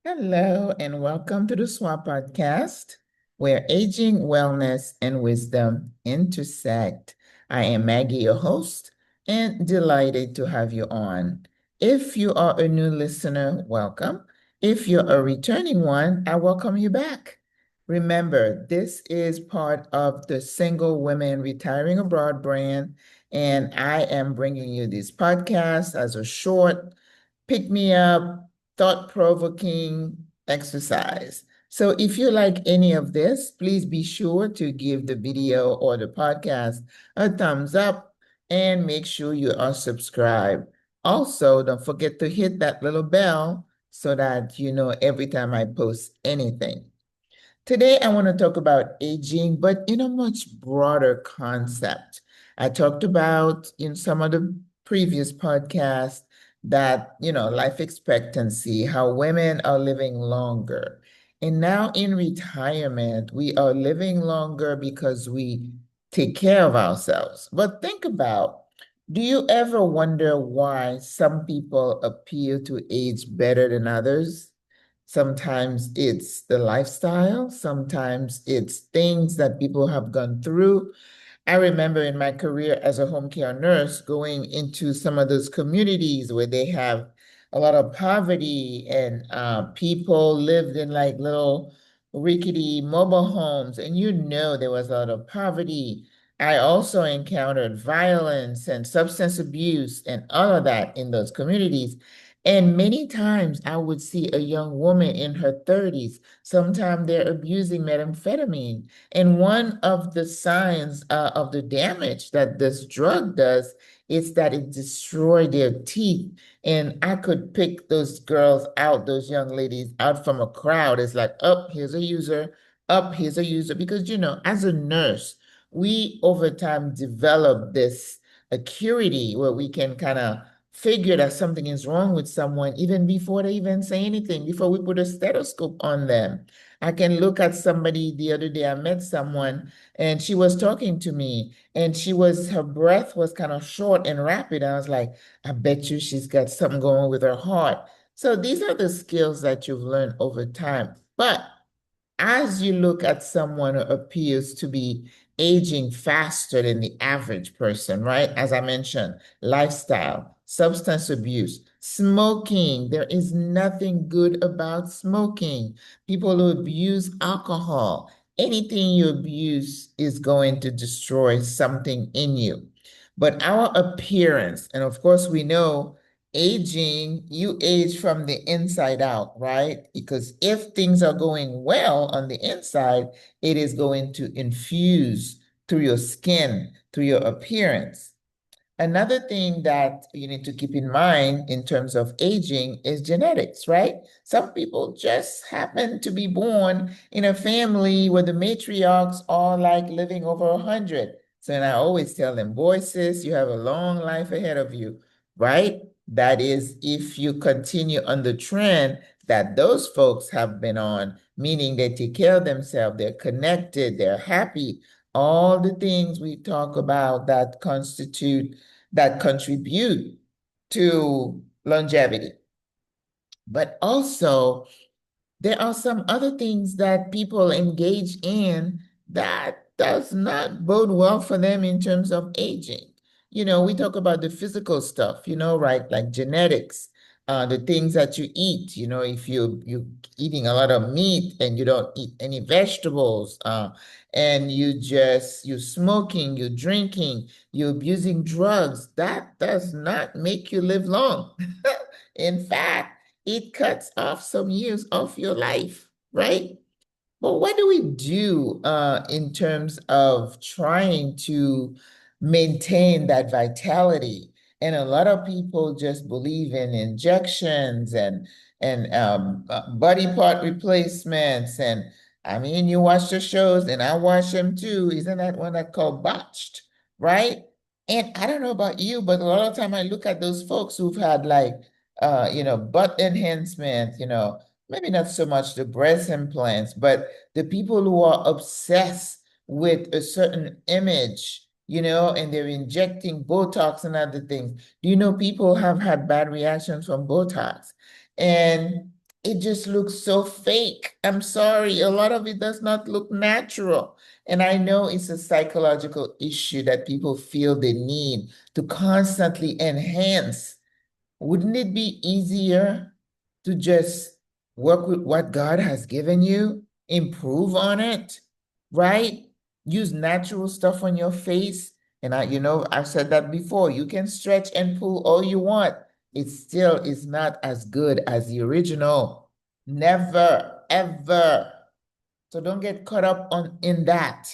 Hello, and welcome to the SWARP podcast, where aging, wellness, and wisdom intersect. I am Maggie, your host, and delighted to have you on. If you are a new listener, welcome. If you're a returning one, I welcome you back. Remember, this is part of the Single Women Retiring Abroad brand, and I am bringing you this podcast as a short pick me up, thought provoking exercise. So if you like any of this, please be sure to give the video or the podcast a thumbs up and make sure you are subscribed. Also, don't forget to hit that little bell so that you know every time I post anything. Today, I want to talk about aging, but in a much broader concept. I talked about in some of the previous podcasts that, life expectancy, how women are living longer. And now in retirement, we are living longer because we take care of ourselves. But think about, do you ever wonder why some people appear to age better than others? Sometimes it's the lifestyle, sometimes it's things that people have gone through. I remember in my career as a home care nurse going into some of those communities where they have a lot of poverty and people lived in like little rickety mobile homes, and there was a lot of poverty. I also encountered violence and substance abuse and all of that in those communities. And many times I would see a young woman in her 30s. Sometimes they're abusing methamphetamine. And one of the signs of the damage that this drug does is that it destroys their teeth. And I could pick those girls out, those young ladies out from a crowd. It's like, up, here's a user, up, here's a user. Because, as a nurse, we over time develop this acuity where we can kind of figure that something is wrong with someone even before they even say anything, before we put a stethoscope on them. I can look at somebody the other day. I met someone and she was talking to me and her breath was kind of short and rapid. I was like, I bet you she's got something going with her heart. So these are the skills that you've learned over time. But as you look at someone who appears to be aging faster than the average person, right? As I mentioned, lifestyle, substance abuse, smoking. There is nothing good about smoking. People who abuse alcohol, anything you abuse is going to destroy something in you. But our appearance, and of course, we know aging, you age from the inside out, right? Because if things are going well on the inside, it is going to infuse through your skin, through your appearance. Another thing that you need to keep in mind in terms of aging is genetics, right? Some people just happen to be born in a family where the matriarchs are like living over 100. So, and I always tell them, boy, sis, you have a long life ahead of you, right? That is, if you continue on the trend that those folks have been on, meaning they take care of themselves, they're connected, they're happy, all the things we talk about that contribute to longevity. But also, there are some other things that people engage in that does not bode well for them in terms of aging. We talk about the physical stuff, right? Like genetics, the things that you eat. If you eating a lot of meat and you don't eat any vegetables, and you smoking, you drinking, you abusing drugs, that does not make you live long. In fact, it cuts off some years of your life, right? But what do we do in terms of trying to maintain that vitality? And a lot of people just believe in injections and body part replacements. And I mean, you watch the shows, and I watch them too. Isn't that one that called Botched, right? And I don't know about you, but a lot of time I look at those folks who've had like, butt enhancement, maybe not so much the breast implants, but the people who are obsessed with a certain image, and they're injecting Botox and other things. Do you know people have had bad reactions from Botox? And it just looks so fake. I'm sorry, a lot of it does not look natural. And I know it's a psychological issue that people feel they need to constantly enhance. Wouldn't it be easier to just work with what God has given you, improve on it, right? Use natural stuff on your face. And I've said that before. You can stretch and pull all you want. It still is not as good as the original. Never, ever. So don't get caught up on in that.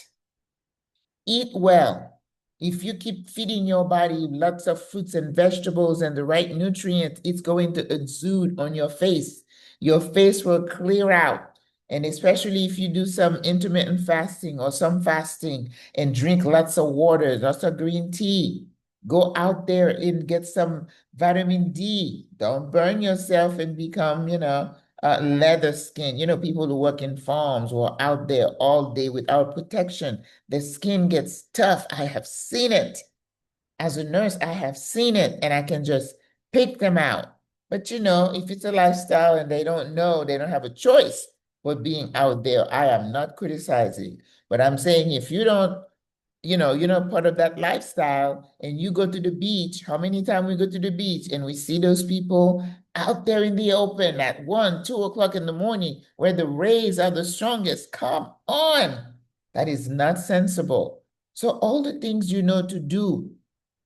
Eat well. If you keep feeding your body lots of fruits and vegetables and the right nutrients, it's going to exude on your face. Your face will clear out. And especially if you do some intermittent fasting or some fasting and drink lots of water, lots of green tea, go out there and get some vitamin D. Don't burn yourself and become, leather skin. People who work in farms or out there all day without protection, the skin gets tough. I have seen it. As a nurse, I have seen it and I can just pick them out. But if it's a lifestyle and they don't know, they don't have a choice for being out there, I am not criticizing. But I'm saying if you don't you're not part of that lifestyle and you go to the beach, how many times we go to the beach and we see those people out there in the open at 1, 2 o'clock in the morning where the rays are the strongest? Come on. That is not sensible. So all the things you know to do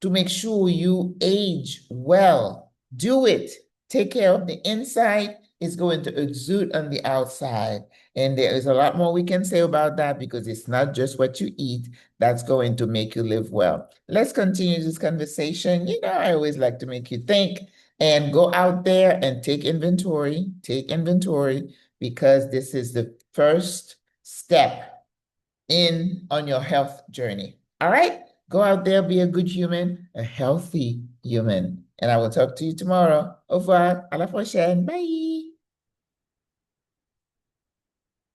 to make sure you age well, do it. Take care of the inside. It's going to exude on the outside. And there is a lot more we can say about that because it's not just what you eat that's going to make you live well. Let's continue this conversation. I always like to make you think and go out there and take inventory because this is the first step in on your health journey. All right? Go out there, be a good human, a healthy human. And I will talk to you tomorrow. Au revoir. À la prochaine. Bye.